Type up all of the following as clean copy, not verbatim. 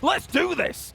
Let's do this!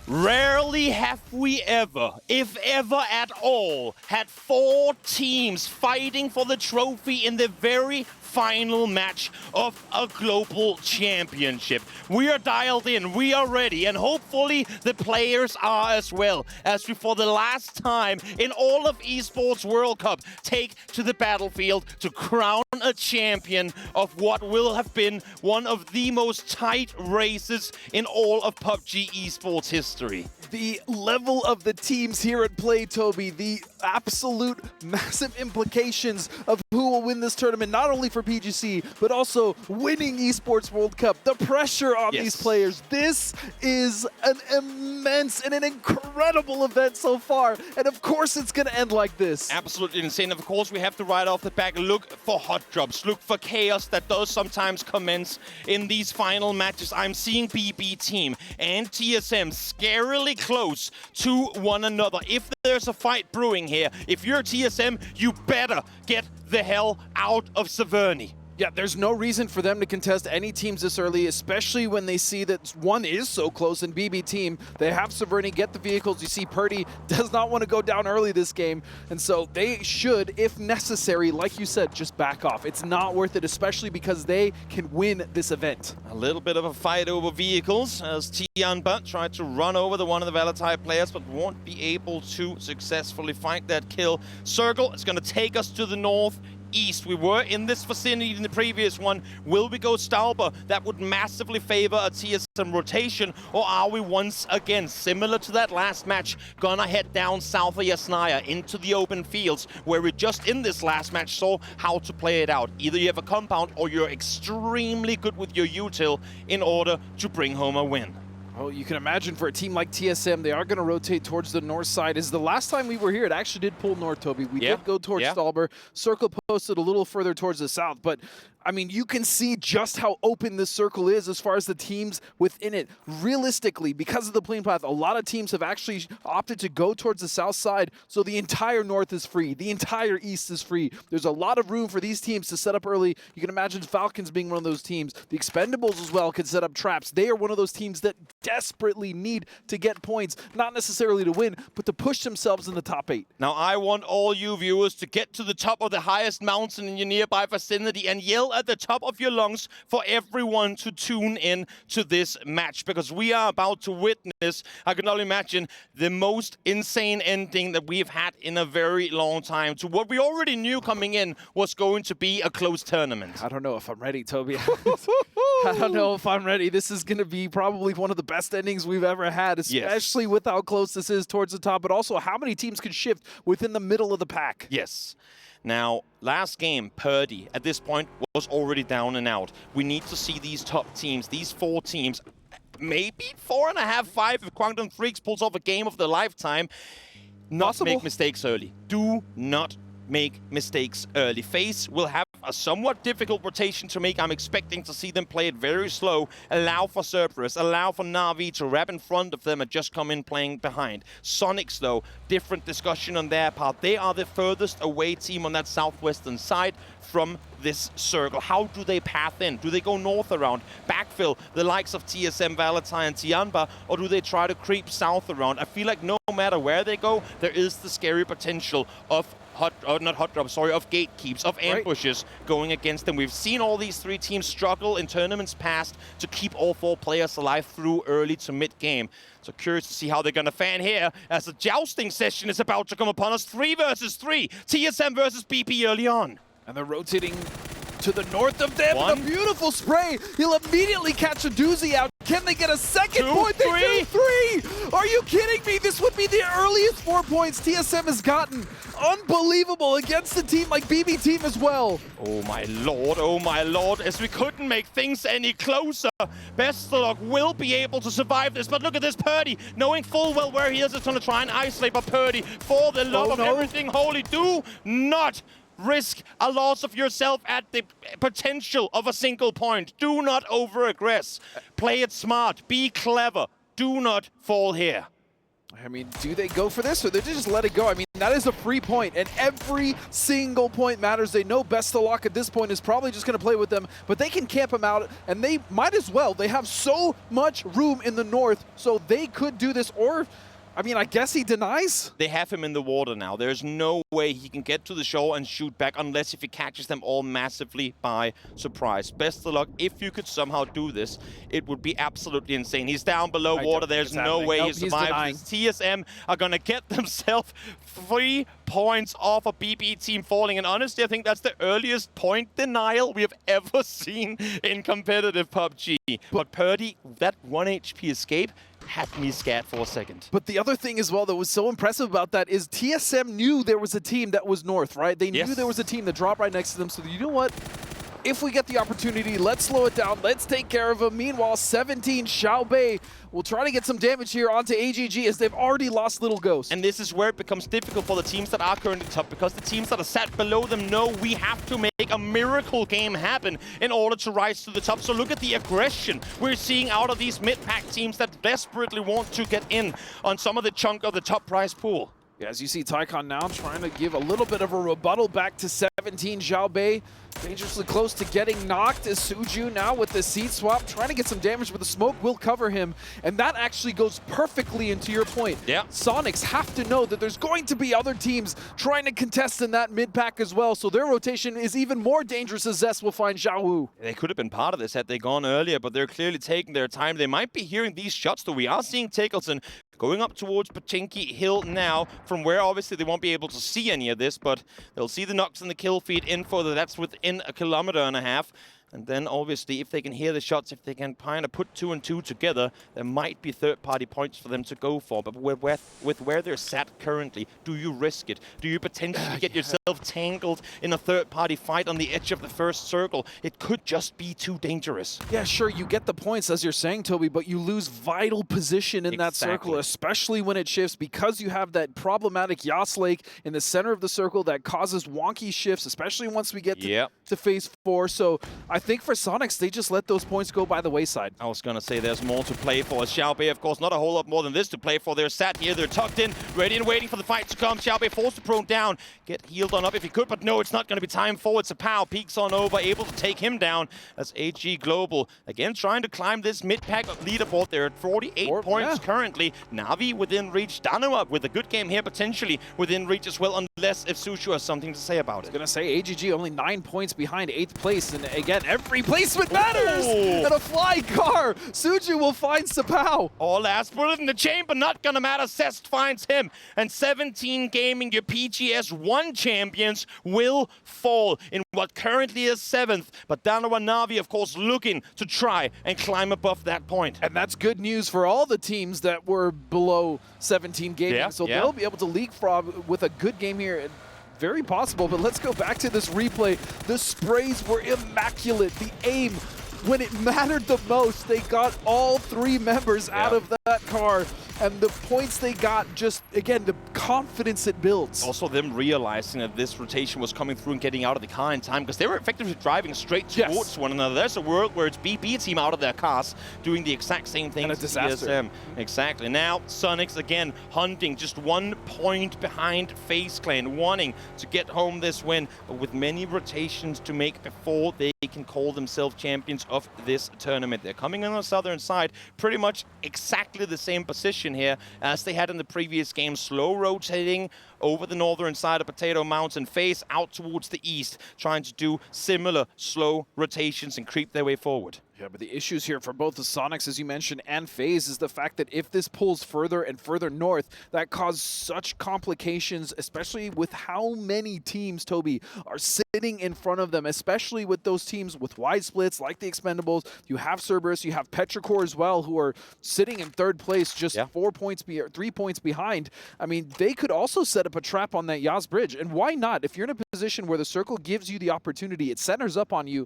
Rarely have we ever, if ever at all, had 4 teams fighting for the trophy in the very final match of a global championship. We are dialed in, we are ready, and hopefully the players are as well, as we for the last time in all of Esports World Cup take to the battlefield to crown a champion of what will have been one of the most tight races in all of PUBG Esports history. The level of the teams here at play, Toby, the absolute massive implications of who will win this tournament, not only for PGC, but also winning Esports World Cup. The pressure on these players. This is an immense and an incredible event so far. And of course it's going to end like this. Absolutely insane. Of course, we have to right off the back look for hot drops. Look for chaos that does sometimes commence in these final matches. I'm seeing BB Team and TSM scarily close to one another. If there's a fight brewing here, if you're TSM, you better get the hell out of Severny. Yeah, there's no reason for them to contest any teams this early, especially when they see that one is so close in BB Team. They have Severny get the vehicles. You see Purdy does not want to go down early this game, and so they should, if necessary, like you said, just back off. It's not worth it, especially because they can win this event. A little bit of a fight over vehicles as Tianba tried to run over one of the Valentine players, but won't be able to successfully find that kill. Circle is going to take us to the north. East. We were in this vicinity in the previous one. Will we go Stauber? That would massively favor a TSM rotation, or are we once again, similar to that last match, gonna head down south of Yasnaya into the open fields where we just in this last match saw how to play it out. Either you have a compound or you're extremely good with your util in order to bring home a win. Well, you can imagine for a team like TSM, they are going to rotate towards the north side. As the last time we were here, it actually did pull north, Toby. We did go towards Stauber. Circle posted a little further towards the south, but I mean, you can see just how open this circle is as far as the teams within it. Realistically, because of the plane path, a lot of teams have actually opted to go towards the south side, so the entire north is free. The entire east is free. There's a lot of room for these teams to set up early. You can imagine Falcons being one of those teams. The Expendables as well can set up traps. They are one of those teams that desperately need to get points, not necessarily to win, but to push themselves in the top 8. Now, I want all you viewers to get to the top of the highest mountain in your nearby vicinity and yell at the top of your lungs for everyone to tune in to this match, because we are about to witness, I can only imagine, the most insane ending that we've had in a very long time to what we already knew coming in was going to be a close tournament. I don't know if I'm ready, Toby. I don't know if I'm ready. This is going to be probably one of the best endings we've ever had, especially with how close this is towards the top, but also how many teams can shift within the middle of the pack. Yes. Now, last game, Purdy, at this point, was already down and out. We need to see these top teams, these 4 teams, maybe 4.5, 5 if Quantum Freaks pulls off a game of their lifetime, not make mistakes early. Do not make mistakes early. FaZe will have a somewhat difficult rotation to make. I'm expecting to see them play it very slow, allow for Cerberus, allow for Na'Vi to wrap in front of them and just come in playing behind. Sonics, though, different discussion on their part. They are the furthest away team on that southwestern side from this circle. How do they path in? Do they go north around, backfill the likes of TSM, Valentine, and Tianba, or do they try to creep south around? I feel like no matter where they go, there is the scary potential of of gatekeeps, of ambushes going against them. We've seen all these 3 teams struggle in tournaments past to keep all 4 players alive through early to mid-game. So curious to see how they're going to fan here as the jousting session is about to come upon us. 3 versus 3, TSM versus BP early on. And they're rotating to the north of them. A beautiful spray. He'll immediately catch a doozy out. Can they get a second point? They do 3! Are you kidding me? This would be the earliest 4 points TSM has gotten. Unbelievable against a team like BB Team as well. Oh my lord, as we couldn't make things any closer. Bestelog will be able to survive this, but look at this Purdy, knowing full well where he is going to try and isolate, but Purdy, for the love of everything holy, do not risk a loss of yourself at the potential of a single point. Do not over-aggress. Play it smart. Be clever. Do not fall here. I mean, do they go for this or they just let it go? I mean, that is a free point, and every single point matters. They know Best of Luck at this point is probably just going to play with them, but they can camp him out, and they might as well. They have so much room in the north, so they could do this, or I mean, I guess he denies? They have him in the water now. There's no way he can get to the shore and shoot back unless if he catches them all massively by surprise. Best of luck. If you could somehow do this, it would be absolutely insane. He's down below water. There's no way he survives. TSM are going to get themselves 3 points off a BB team falling. And honestly, I think that's the earliest point denial we have ever seen in competitive PUBG. But Purdy, that 1 HP escape, had me scared for a second. But the other thing as well that was so impressive about that is TSM knew there was a team that was north, right? They knew there was a team that dropped right next to them. So you know what? If we get the opportunity, let's slow it down. Let's take care of him. Meanwhile, 17 Xiaobei will try to get some damage here onto AGG as they've already lost Little Ghost. And this is where it becomes difficult for the teams that are currently top, because the teams that are sat below them know we have to make a miracle game happen in order to rise to the top. So look at the aggression we're seeing out of these mid-pack teams that desperately want to get in on some of the chunk of the top prize pool. Yeah, as you see, Tycon now trying to give a little bit of a rebuttal back to 17 Xiaobei. Dangerously close to getting knocked as Suju now with the seat swap, trying to get some damage, but the smoke will cover him. And that actually goes perfectly into your point. Yeah. Sonics have to know that there's going to be other teams trying to contest in that mid-pack as well, so their rotation is even more dangerous as Zest will find Xiao Wu. They could have been part of this had they gone earlier, but they're clearly taking their time. They might be hearing these shots, though. We are seeing Takelson going up towards Pachinki Hill now, from where obviously they won't be able to see any of this, but they'll see the knocks and the kill feed info that's within 1.5 kilometers. And then obviously if they can hear the shots, if they can kind of put 2 and 2 together, there might be third-party points for them to go for. But with where they're sat currently, do you risk it? Do you potentially get yourself tangled in a third-party fight on the edge of the first circle? It could just be too dangerous. Yeah, sure, you get the points as you're saying, Toby, but you lose vital position in that circle, especially when it shifts, because you have that problematic Yas Lake in the center of the circle that causes wonky shifts, especially once we get to phase 4. So I think for Sonics, they just let those points go by the wayside. I was going to say there's more to play for. Xiaobei, of course, not a whole lot more than this to play for. They're sat here, they're tucked in, ready and waiting for the fight to come. Xiaobei forced to prone down, get healed on up if he could, but no, it's not going to be time forward. Sapao peeks on over, able to take him down as AG Global, again, trying to climb this mid-pack leaderboard. They're at 48 points currently. Na'Vi within reach. Danua with a good game here, potentially within reach as well, unless if Sushu has something to say about it. I was going to say, AGG only 9 points behind 8th place, and again, every placement matters! And a flying car! Suju will find Sapao! Oh, last bullet in the chamber, not gonna matter. Cest finds him, and 17 Gaming, your PGS 1 champions, will fall in what currently is 7th. But Danua Na'Vi, of course, looking to try and climb above that point. And that's good news for all the teams that were below 17 Gaming, so they'll be able to leapfrog with a good game here. Very possible, but let's go back to this replay. The sprays were immaculate. The aim, when it mattered the most, they got all 3 members out of that car. And the points they got, just, again, the confidence it builds. Also them realizing that this rotation was coming through and getting out of the car in time, because they were effectively driving straight towards one another. There's a world where it's BB team out of their cars doing the exact same thing. And a disaster. Exactly. Now, Sonics again hunting just 1 point behind FaZe Clan, wanting to get home this win, but with many rotations to make before they can call themselves champions of this tournament. They're coming on the southern side, pretty much exactly the same position here as they had in the previous game, slow rotating over the northern side of Potato Mountain, face out towards the east, trying to do similar slow rotations and creep their way forward. Yeah, but the issues here for both the Sonics, as you mentioned, and FaZe is the fact that if this pulls further and further north, that causes such complications, especially with how many teams, Toby, are sitting in front of them, especially with those teams with wide splits like the Expendables. You have Cerberus, you have Petrichor as well, who are sitting in 3rd place, just 3 points behind. I mean, they could also set up a trap on that Yas Bridge, and why not? If you're in a position where the circle gives you the opportunity, it centers up on you,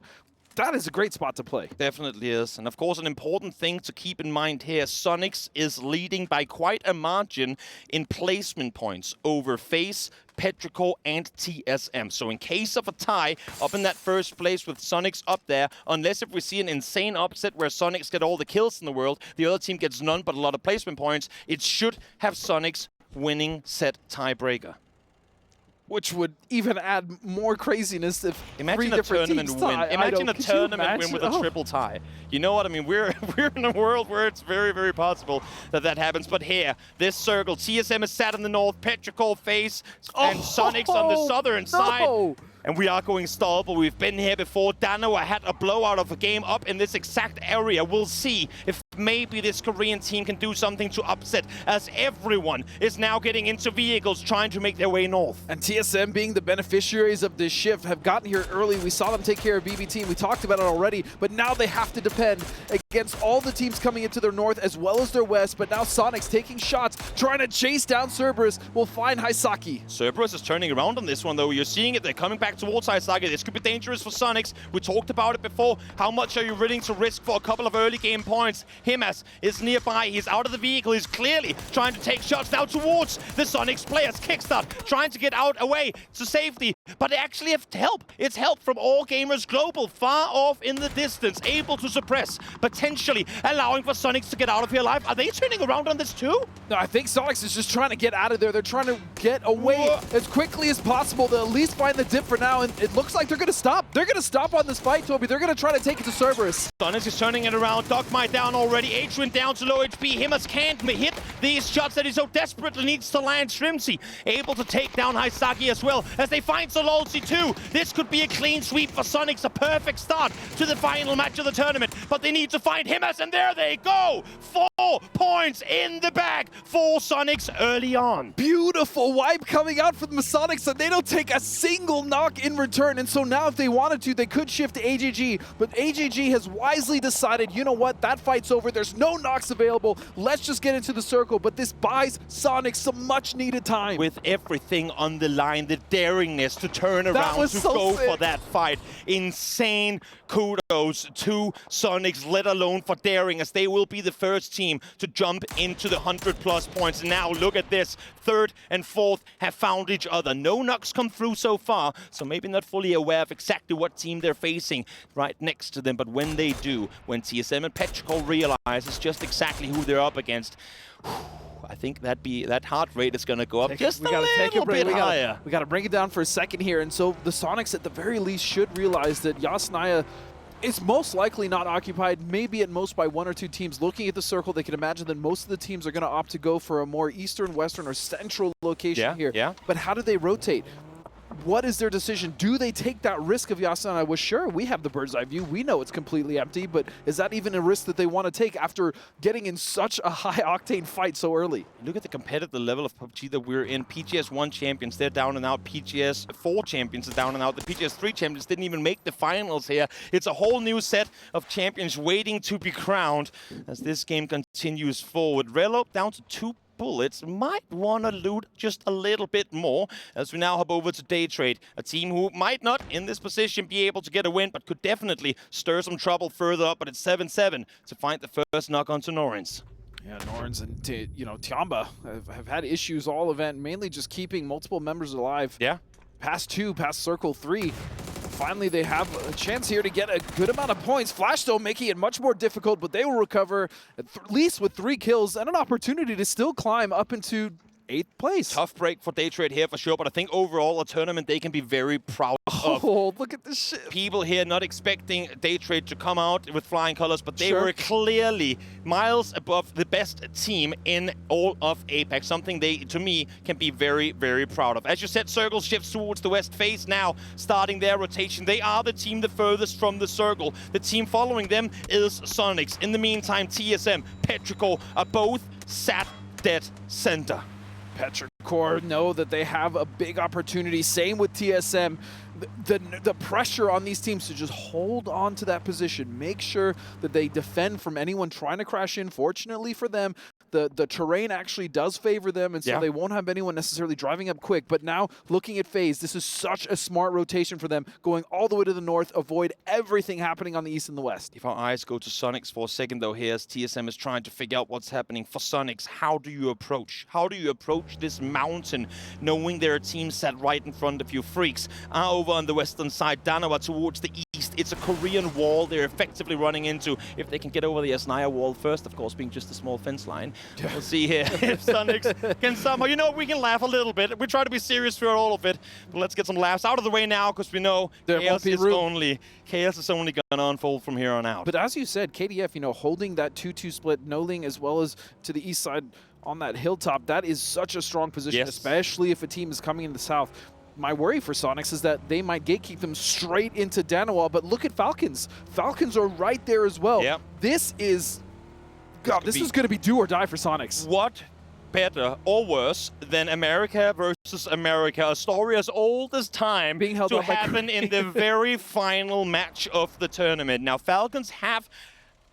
that is a great spot to play. Definitely is. And of course, an important thing to keep in mind here, Sonics is leading by quite a margin in placement points over FaZe, Petrichor, and TSM. So in case of a tie up in that first place with Sonics up there, unless if we see an insane upset where Sonics get all the kills in the world, the other team gets none but a lot of placement points, it should have Sonics winning set tiebreaker. Which would even add more craziness if imagine a tournament win. Imagine a tournament win with a triple tie. You know what I mean? We're in a world where it's very, very possible that that happens. But here, this circle, TSM is sat in the north, Petrichor, FaZe, and Sonics on the southern side. And we are going Stolper. We've been here before. Danoa had a blowout of a game up in this exact area. We'll see if maybe this Korean team can do something to upset, as everyone is now getting into vehicles trying to make their way north. And TSM, being the beneficiaries of this shift, have gotten here early. We saw them take care of BBT. We talked about it already, but now they have to depend against all the teams coming into their north as well as their west. But now Sonics taking shots, trying to chase down Cerberus, will find Haisaki. Cerberus is turning around on this one, though. You're seeing it. They're coming back towards Haisaki. This could be dangerous for Sonics. We talked about it before. How much are you willing to risk for a couple of early game points? Himas is nearby. He's out of the vehicle. He's clearly trying to take shots now towards the Sonics players. Kickstart trying to get out away to safety, but they actually have help. It's help from All Gamers Global, far off in the distance, able to suppress, potentially allowing for Sonics to get out of here alive. Are they turning around on this too? No, I think Sonics is just trying to get out of there. They're trying to get away as quickly as possible. They'll at least find the dip for now, and it looks like they're going to stop. They're going to stop on this fight, Toby. They're going to try to take it to Cerberus. Sonics is turning it around. Dogmite down already. Adrian down to low HP. Himas can't hit these shots that he so desperately needs to land. Shrimsy able to take down Haisaki as well as they find Sololsi too. This could be a clean sweep for Sonics, a perfect start to the final match of the tournament, but they need to find Himas, and there they go. 4 points in the bag for Sonics early on. Beautiful wipe coming out from the Sonics, and they don't take a single knock in return. And so now if they wanted to, they could shift to AGG, but AGG has wisely decided, you know what, that fight's over. There's no knocks available. Let's just get into the circle, but this buys Sonics some much needed time. With everything on the line, the daringness to turn around, to go for that fight. Insane kudos to Sonics, let alone for daring, as they will be the first team to jump into the 100+ points. And now look at this, 3rd and 4th have found each other. No knocks come through so far, so maybe not fully aware of exactly what team they're facing right next to them. But when they do, when TSM and Petrichor realizes just exactly who they're up against, I think that heart rate is going to go up just a little bit higher. We got to bring it down for a second here. And so the Sonics at the very least should realize that Yasnaya is most likely not occupied, maybe at most by 1 or 2 teams. Looking at the circle, they can imagine that most of the teams are going to opt to go for a more eastern, western, or central location here. Yeah. But how do they rotate? What is their decision? Do they take that risk of Yasnaya? Well, sure, we have the bird's eye view. We know it's completely empty, but is that even a risk that they want to take after getting in such a high-octane fight so early? Look at the competitive level of PUBG that we're in. PGS 1 champions, they're down and out. PGS 4 champions are down and out. The PGS 3 champions didn't even make the finals here. It's a whole new set of champions waiting to be crowned as this game continues forward. Relo down to 2 bullets, might want to loot just a little bit more as we now hop over to Day Trade, a team who might not in this position be able to get a win, but could definitely stir some trouble further up. But it's 7-7 to find the first knock onto Norins. Yeah, Norins and Tiamba have had issues all event, mainly just keeping multiple members alive. Yeah. Past 2, past Circle 3. Finally, they have a chance here to get a good amount of points. Flashstone making it much more difficult, but they will recover at least with 3 kills and an opportunity to still climb up into 8th place. Tough break for Day Trade here for sure, but I think overall a tournament they can be very proud of. Oh, look at this shit. People here not expecting Day Trade to come out with flying colors, but they were clearly miles above the best team in all of Apex, something they, to me, can be very, very proud of. As you said, Circle shifts towards the west face now, starting their rotation. They are the team the furthest from the circle. The team following them is Sonics. In the meantime, TSM, Petrichor are both sat dead center. Petrichor know that they have a big opportunity. Same with TSM. The pressure on these teams to just hold on to that position, make sure that they defend from anyone trying to crash in. Fortunately for them, the terrain actually does favor them, and so they won't have anyone necessarily driving up quick. But now, looking at FaZe, this is such a smart rotation for them, going all the way to the north, avoid everything happening on the east and the west. If our eyes go to Sonics for a second, though, here as TSM is trying to figure out what's happening for Sonics, how do you approach? How do you approach this mountain, knowing there are teams set right in front of you? Freaks are over on the western side, Danawa towards the east. It's a Korean wall they're effectively running into. If they can get over the Asnaya wall first, of course, being just a small fence line. We'll see here if Sonics can somehow, you know, we can laugh a little bit. We try to be serious throughout all of it, but let's get some laughs out of the way now, because we know chaos is only going to unfold from here on out. But as you said, KDF, you know, holding that 2-2 split, Noling as well as to the east side on that hilltop, that is such a strong position, especially if a team is coming in the south. My worry for Sonics is that they might gatekeep them straight into Danawa, but look at Falcons. Falcons are right there as well. This is, God, this is going to be do or die for Sonics. What better or worse than America versus America, a story as old as time, being held to happen in the very final match of the tournament. Now, Falcons have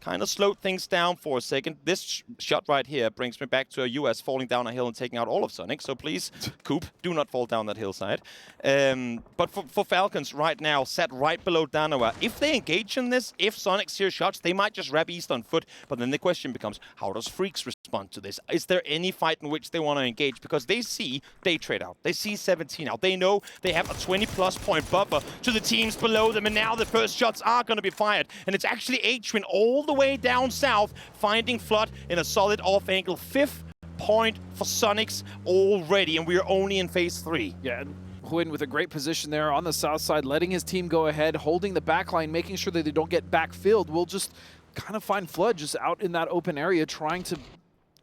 kind of slowed things down for a second. This shot right here brings me back to a US falling down a hill and taking out all of Sonic. So please, Coop, do not fall down that hillside. But for Falcons right now, set right below Danawa, if they engage in this, if Sonic's hear shots, they might just wrap East on foot. But then the question becomes, how does Freaks respond to this? Is there any fight in which they want to engage? Because they see Day Trade out. They see 17 out. They know they have a 20-plus point buffer to the teams below them. And now the first shots are going to be fired. And it's actually H-Win all the way down south, finding Flood in a solid off angle. 5th point for Sonics already, and we're only in phase 3. Yeah, Huyn with a great position there on the south side, letting his team go ahead, holding the back line, making sure that they don't get backfilled. We'll just kind of find Flood just out in that open area, trying to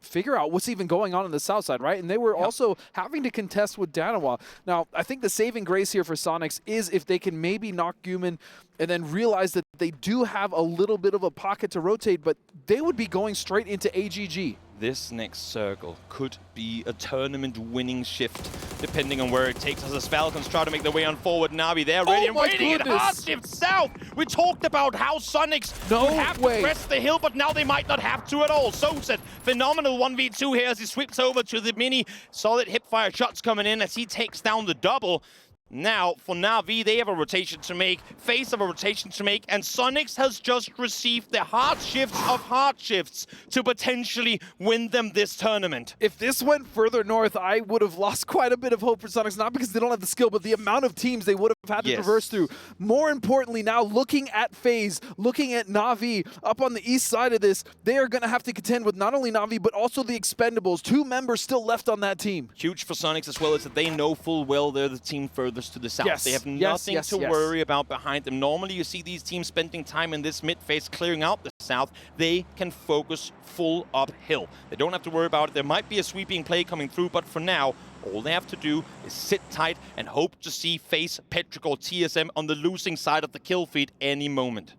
figure out what's even going on the south side, right? And they were also having to contest with Danawa. Now, I think the saving grace here for Sonics is if they can maybe knock Guman and then realize that they do have a little bit of a pocket to rotate, but they would be going straight into AGG. This next circle could be a tournament-winning shift, depending on where it takes us as Falcons try to make their way on forward. Navi, they're ready and waiting at hard shift south. We talked about how Sonics would have to press the hill, but now they might not have to at all. So said, phenomenal 1v2 here as he sweeps over to the mini. Solid hip-fire shots coming in as he takes down the double. Now, for Na'Vi, they have a rotation to make, FaZe have a rotation to make, and Sonics has just received the hard shifts of hard shifts to potentially win them this tournament. If this went further north, I would have lost quite a bit of hope for Sonics, not because they don't have the skill, but the amount of teams they would have had to traverse through. More importantly, now looking at FaZe, looking at Na'Vi up on the east side of this, they are going to have to contend with not only Na'Vi, but also the Expendables. 2 members still left on that team. Huge for Sonics as well is that they know full well they're the team further to the south. They have nothing to worry about behind them. Normally, you see these teams spending time in this mid phase clearing out the south. They can focus full uphill. They don't have to worry about it. There might be a sweeping play coming through, but for now, all they have to do is sit tight and hope to see FaZe, Petric, or TSM on the losing side of the kill feed any moment.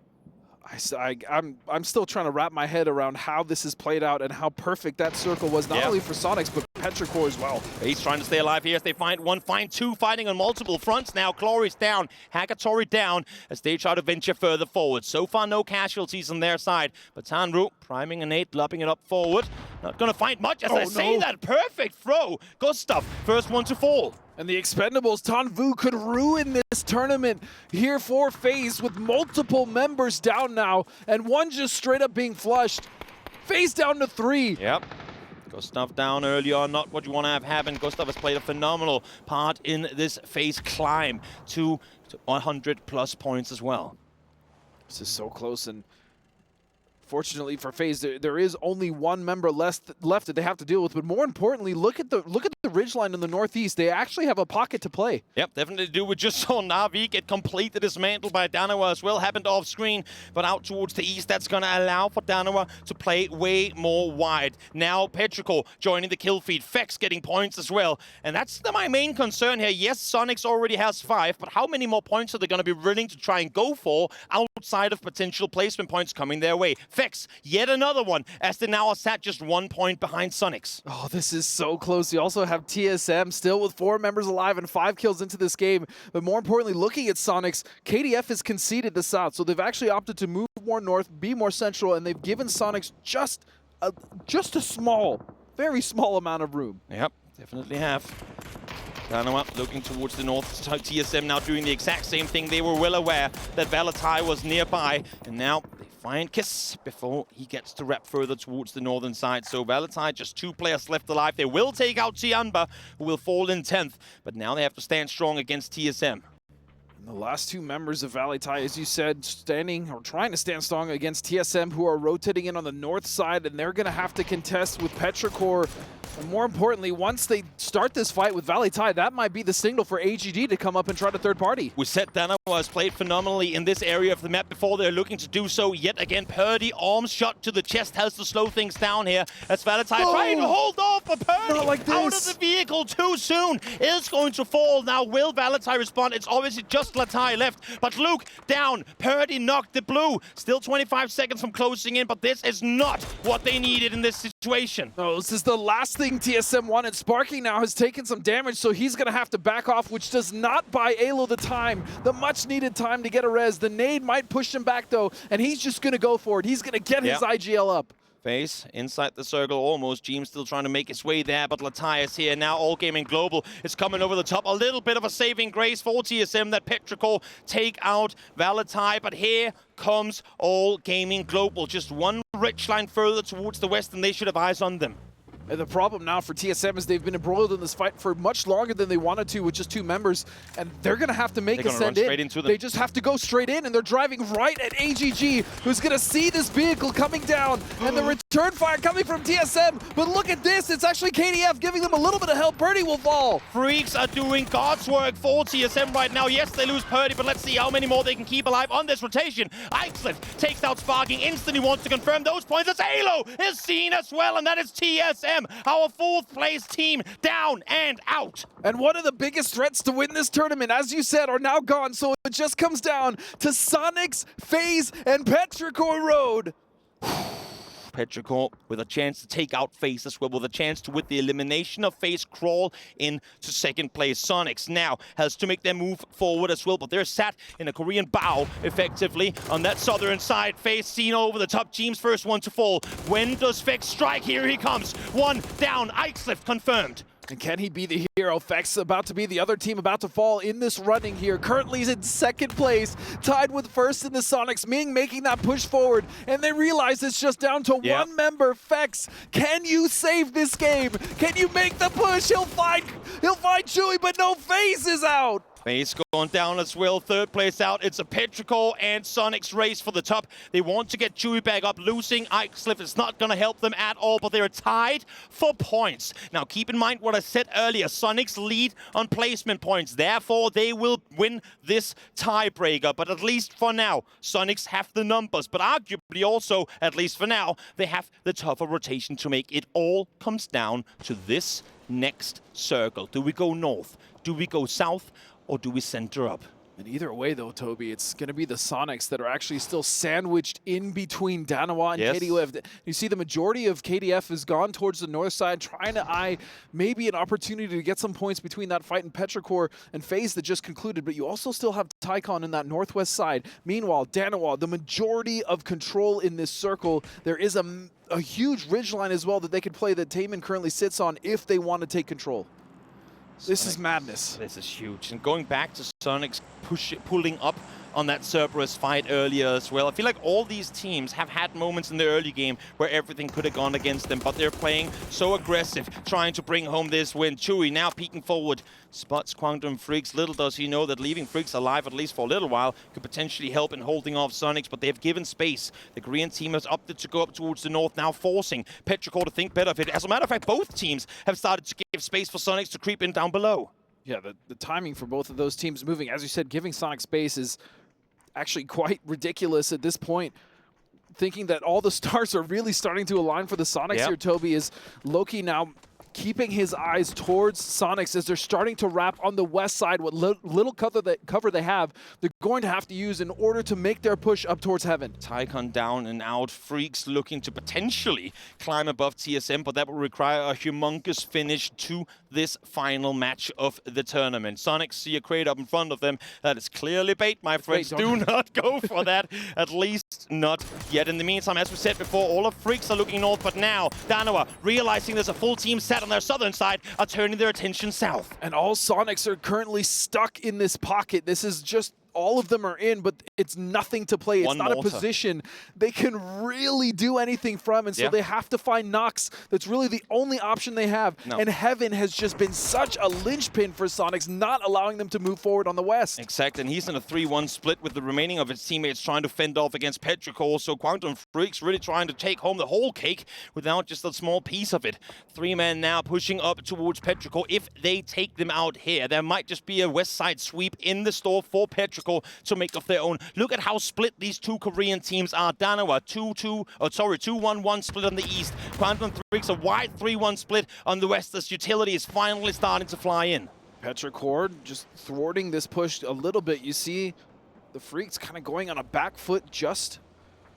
I'm still trying to wrap my head around how this has played out and how perfect that circle was, not only for Sonics, but Petrichor as well. He's trying to stay alive here as they find one, find two, fighting on multiple fronts now. Glory's down, Hagatori down as they try to venture further forward. So far, no casualties on their side, but Tanru priming a nade, lobbing it up forward. Not going to find much as I say that. Perfect throw. Gustav, first one to fall. And the Expendables, Tanvu could ruin this tournament here for FaZe with multiple members down now, and one just straight up being flushed. FaZe down to 3. Yep. Gustav down early on, not what you want to have happen. Gustav has played a phenomenal part in this FaZe climb to 100+ points as well. This is so close, and fortunately for FaZe, there is only one member left that they have to deal with. But more importantly, look at the ridgeline in the northeast. They actually have a pocket to play. Yep, definitely do. We just saw Na'Vi get completely dismantled by Danawa as well. Happened off screen, but out towards the east. That's going to allow for Danawa to play way more wide. Now Petrichor joining the kill feed. Fex getting points as well. And that's my main concern here. Yes, Sonics already has 5, but how many more points are they going to be willing to try and go for outside of potential placement points coming their way? Fex, yet another one, as they now are sat just 1 point behind Sonics. Oh, this is so close. You also have TSM still with 4 members alive and 5 kills into this game. But more importantly, looking at Sonics, KDF has conceded the south. So they've actually opted to move more north, be more central, and they've given Sonics just just a small, very small amount of room. Yep, definitely have. Danawa looking towards the north. TSM now doing the exact same thing. They were well aware that Valatai was nearby, and now they find Kiss before he gets to wrap further towards the northern side. So Valatai, just 2 players left alive. They will take out Tianba, who will fall in 10th, but now they have to stand strong against TSM. The last 2 members of Valatai, as you said, standing or trying to stand strong against TSM, who are rotating in on the north side, and they're going to have to contest with Petrichor. And more importantly, once they start this fight with Valatai, that might be the signal for AGD to come up and try to third party. We said Danawa has played phenomenally in this area of the map before. They're looking to do so yet again. Purdy, arms shot to the chest, has to slow things down here as Valatai trying to hold off, but Purdy out of the vehicle too soon is going to fall. Now will Valatai respond? It's obviously just Latai left, but Luke down. Purdy knocked the blue. Still 25 seconds from closing in, but this is not what they needed in this situation. No, this is the last thing TSM wanted. Sparky now has taken some damage, so he's going to have to back off, which does not buy Alo the time, the much-needed time to get a res. The nade might push him back, though, and he's just going to go for it. He's going to get his IGL up. FaZe inside the circle almost. Jeem still trying to make his way there, but Latai is here now. All Gaming Global is coming over the top. A little bit of a saving grace for TSM that Petrichor take out Valatai, but here comes All Gaming Global. Just one ridge line further towards the west, and they should have eyes on them. And the problem now for TSM is they've been embroiled in this fight for much longer than they wanted to with just 2 members, and they're going to have to make a send in. They just have to go straight in, and they're driving right at AGG, who's going to see this vehicle coming down, and the return fire coming from TSM. But look at this, it's actually KDF giving them a little bit of help. Purdy will fall. Freaks are doing God's work for TSM right now. Yes, they lose Purdy, but let's see how many more they can keep alive on this rotation. Ixlet takes out Sparking, instantly wants to confirm those points. As Halo is seen as well, and that is TSM. Our 4th place team down and out. And one of the biggest threats to win this tournament, as you said, are now gone. So it just comes down to Sonics, FaZe, and Petrichor Road. Petrichor with a chance to take out FaZe as well, with a chance to, with the elimination of FaZe, crawl into 2nd place. Sonics now has to make their move forward as well, but they're sat in a Korean bow, effectively, on that southern side. FaZe seen over the top. Jeem's first one to fall. When does Fex strike? Here he comes. 1 down. Ixlift confirmed. And can he be the hero? Fex about to be the other team about to fall in this running here. Currently he's in 2nd place, tied with 1st in the Sonics. Ming making that push forward, and they realize it's just down to 1 member. Fex, can you save this game? Can you make the push? He'll find Chewy, but no, FaZe is out. FaZe going down as well. 3rd place out. It's a Petrichor and Sonic's race for the top. They want to get Chewy back up. Losing Ixlift is not going to help them at all, but they're tied for points. Now, keep in mind what I said earlier. Sonics lead on placement points. Therefore, they will win this tiebreaker. But at least for now, Sonics have the numbers. But arguably also, at least for now, they have the tougher rotation to make. It all comes down to this next circle. Do we go north? Do we go south? Or do we center up? And either way, though, Toby, it's going to be the Sonics that are actually still sandwiched in between Danawa and KDF. You see the majority of KDF has gone towards the north side, trying to eye maybe an opportunity to get some points between that fight in Petrichor and FaZe that just concluded. But you also still have Tycon in that northwest side. Meanwhile, Danawa, the majority of control in this circle. There is a huge ridgeline as well that they could play that Taman currently sits on if they want to take control. This is madness. This is huge. And going back to Sonic's pulling up on that Cerberus fight earlier as well. I feel like all these teams have had moments in the early game where everything could have gone against them, but they're playing so aggressive, trying to bring home this win. Chewy now peeking forward, spots Quantum Freaks. Little does he know that leaving Freaks alive, at least for a little while, could potentially help in holding off Sonics, but they have given space. The Korean team has opted to go up towards the north, now forcing Petrichor to think better of it. As a matter of fact, both teams have started to give space for Sonics to creep in down below. Yeah, the timing for both of those teams moving, as you said, giving Sonic space is actually quite ridiculous at this point. Thinking that all the stars are really starting to align for the Sonics here, Toby, is Loki now keeping his eyes towards Sonics as they're starting to wrap on the west side. What little cover they have, they're going to have to use in order to make their push up towards heaven. Tycon down and out. Freaks looking to potentially climb above TSM, but that will require a humongous finish to this final match of the tournament. Sonics see a crate up in front of them. That is clearly bait, my friends. Do not go for that. At least not yet. In the meantime, as we said before, all of Freaks are looking north, but now Danawa, realizing there's a full team set on their southern side, are turning their attention south. And all Sonics are currently stuck in this pocket. This is just all of them are in, but it's nothing to play. It's not a position they can really do anything from, and so they have to find Nox. That's really the only option they have. And Heaven has just been such a linchpin for Sonics, not allowing them to move forward on the west. Exactly, and he's in a 3-1 split with the remaining of his teammates trying to fend off against Petrichor, so Quantum Freaks really trying to take home the whole cake without just a small piece of it. 3 men now pushing up towards Petrichor. If they take them out here, there might just be a west side sweep in the store for Petrichor to make of their own. Look at how split these two Korean teams are. Danawa 2-1-1 split on the east. Quantum Freaks a wide 3-1 split on the west. This utility is finally starting to fly in. Petrichor just thwarting this push a little bit. You see the Freaks kind of going on a back foot just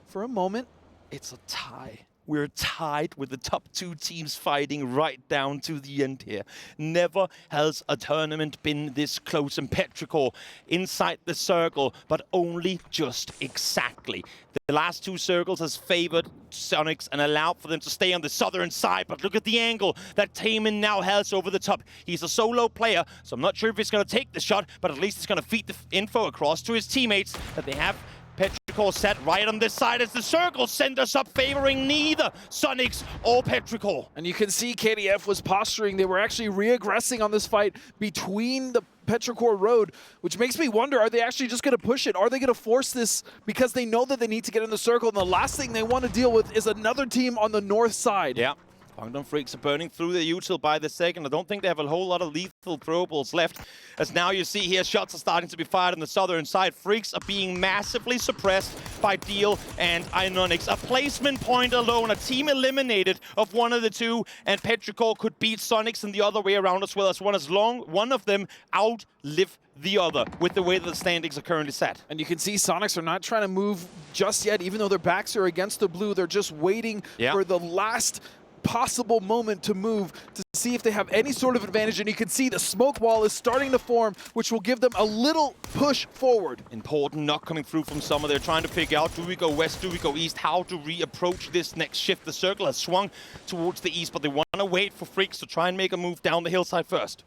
for a moment. It's a tie. We're tied with the top 2 teams fighting right down to the end here. Never has a tournament been this close, and Petrichor inside the circle, but only just exactly. The last 2 circles has favored Sonics and allowed for them to stay on the southern side, but look at the angle that Taemin now has over the top. He's a solo player, so I'm not sure if he's going to take the shot, but at least he's going to feed the info across to his teammates that they have Petrichor set right on this side as the circle send us up, favoring neither Sonics or Petrichor. And you can see KDF was posturing. They were actually re-aggressing on this fight between the Petrichor road, which makes me wonder, are they actually just going to push it? Are they going to force this because they know that they need to get in the circle, and the last thing they want to deal with is another team on the north side? Yeah. Quantum Freaks are burning through the util by the second. I don't think they have a whole lot of lethal throwables left. As now you see here, shots are starting to be fired on the southern side. Freaks are being massively suppressed by Deal and Inonix. A placement point alone, a team eliminated of one of the 2, and Petrichor could beat Sonics and the other way around as well, as one of them outlive the other with the way that the standings are currently set. And you can see Sonics are not trying to move just yet, even though their backs are against the blue. They're just waiting for the last possible moment to move to see if they have any sort of advantage, and you can see the smoke wall is starting to form, which will give them a little push forward. Important knock coming through from Summer. They're trying to figure out, do we go west, do we go east, how to re-approach this next shift. The circle has swung towards the east, but they want to wait for Freaks to try and make a move down the hillside first.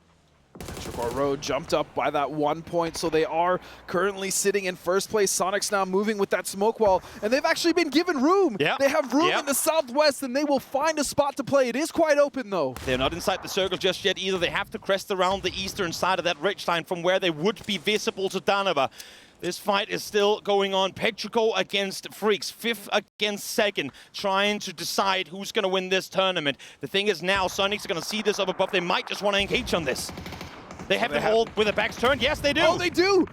Petrichor Road jumped up by that 1 point, so they are currently sitting in first place. Sonics now moving with that smoke wall, and they've actually been given room. They have room in the southwest, and they will find a spot to play. It is quite open, though. They're not inside the circle just yet either. They have to crest around the eastern side of that ridge line from where they would be visible to Danawa. This fight is still going on. Petrichor against Freaks, 5th against 2nd, trying to decide who's going to win this tournament. The thing is now, Sonics are going to see this up above. They might just want to engage on this. They have to hold with their backs turned. Yes, they do. Oh, they do.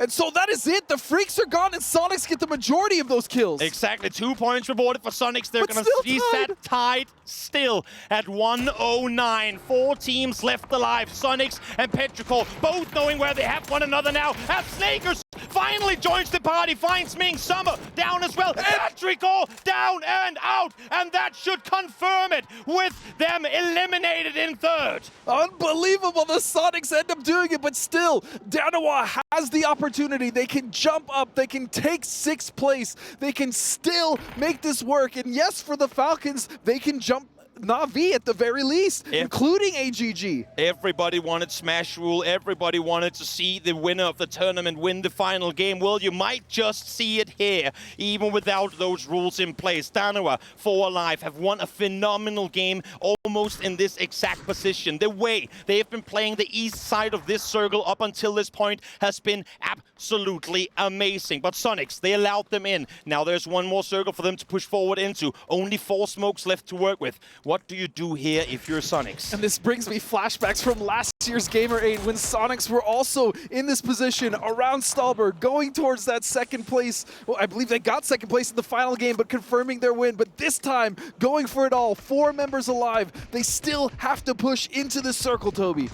And so that is it. The Freaks are gone, and Sonics get the majority of those kills. Exactly. 2 points rewarded for Sonics. They're going to be set tied still at 109. 4 teams left alive. Sonics and Petrichor both knowing where they have one another now. As Snakers finally joins the party, finds Ming. Summer down as well. Petrichor down and out. And that should confirm it with them eliminated in 3rd. Unbelievable. The Sonics end up doing it, but still, Danawa has the opportunity. They can jump up. They can take 6th place. They can still make this work. And yes, for the Falcons, they can jump Na'Vi at the very least, including AGG. Everybody wanted Smash Rule. Everybody wanted to see the winner of the tournament win the final game. Well, you might just see it here, even without those rules in place. Danawa, 4 alive, have won a phenomenal game, almost in this exact position. The way they have been playing the east side of this circle up until this point has been absolutely amazing. But Sonics, they allowed them in. Now there's one more circle for them to push forward into. Only 4 smokes left to work with. What do you do here if you're Sonics? And this brings me flashbacks from last year's Gamer 8 when Sonics were also in this position around Stallberg, going towards that 2nd place. Well, I believe they got 2nd place in the final game, but confirming their win. But this time, going for it all. 4 members alive. They still have to push into the circle, Toby.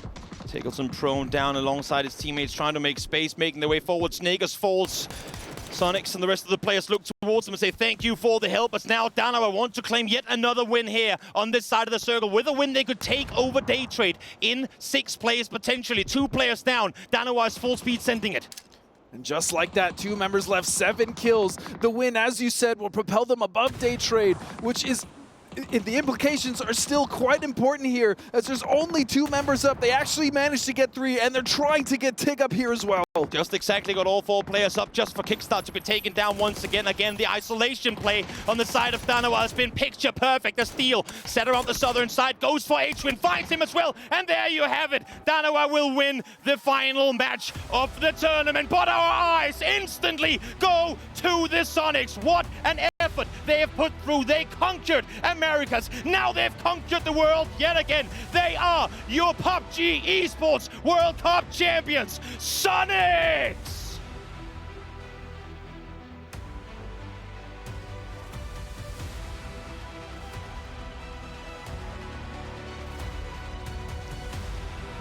Tickleton prone down alongside his teammates, trying to make space, making their way forward. Snakers falls. Sonics and the rest of the players look towards them and say thank you for the help. But now Danawa want to claim yet another win here on this side of the circle. With a win, they could take over Day Trade in 6 players potentially. 2 players down. Danawa is full speed sending it. And just like that, 2 members left, 7 kills. The win, as you said, will propel them above Day Trade, which is... the implications are still quite important here, as there's only 2 members up. They actually managed to get 3, and they're trying to get Tig up here as well. Just exactly got all 4 players up just for Kickstart to be taken down once again. Again, the isolation play on the side of Danawa has been picture perfect. The steal set around the southern side, goes for H-Win, finds him as well, and there you have it. Danawa will win the final match of the tournament, but our eyes instantly go to the Sonics. What an effort they have put through. They conquered Americas. Now they've conquered the world yet again. They are your PUBG Esports World Cup champions, Sonics!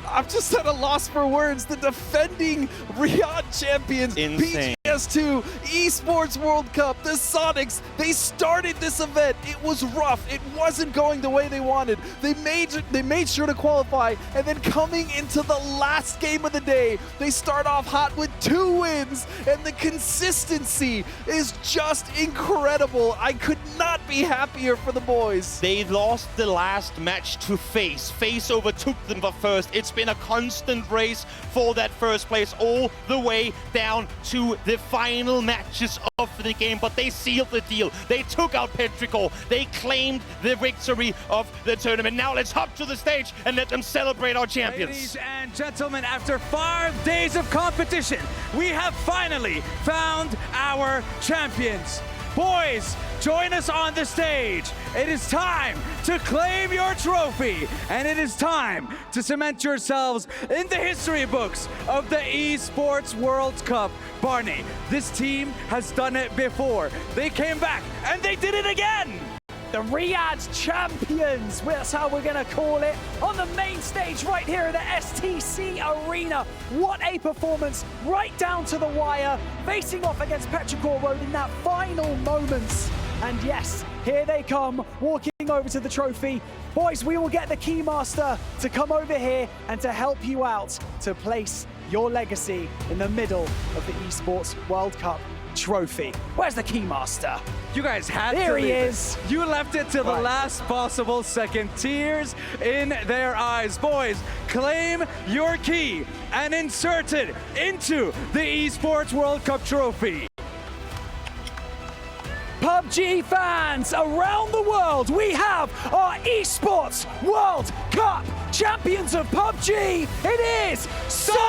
I'm just at a loss for words. The defending Riyadh champions, Insane. PGS2 Esports World Cup, the Sonics, they started this event. It was rough. It wasn't going the way they wanted. They made sure to qualify, and then coming into the last game of the day, they start off hot with 2 wins, and the consistency is just incredible. I could not be happier for the boys. They lost the last match to FaZe. FaZe overtook them, but first, it's been a constant race for that first place all the way down to the final matches of the game, but they sealed the deal. They took out Petrichor. They claimed the victory of the tournament. Now let's hop to the stage and let them celebrate our champions. Ladies and gentlemen, after 5 days of competition, we have finally found our champions. Boys, join us on the stage. It is time to claim your trophy, and it is time to cement yourselves in the history books of the Esports World Cup. Barney, this team has done it before. They came back, and they did it again! The Riyadh champions, that's how we're gonna call it, on the main stage right here at the STC Arena. What a performance, right down to the wire, facing off against Petrichor Road in that final moments. And yes, here they come, walking over to the trophy. Boys, we will get the Keymaster to come over here and to help you out to place your legacy in the middle of the Esports World Cup trophy. Where's the Keymaster? You guys had Here to he leave is. it. You left it to the Right. last possible second. Tears in their eyes. Boys, claim your key and insert it into the Esports World Cup trophy. PUBG fans around the world, we have our Esports World Cup champions of PUBG. It is Sonics!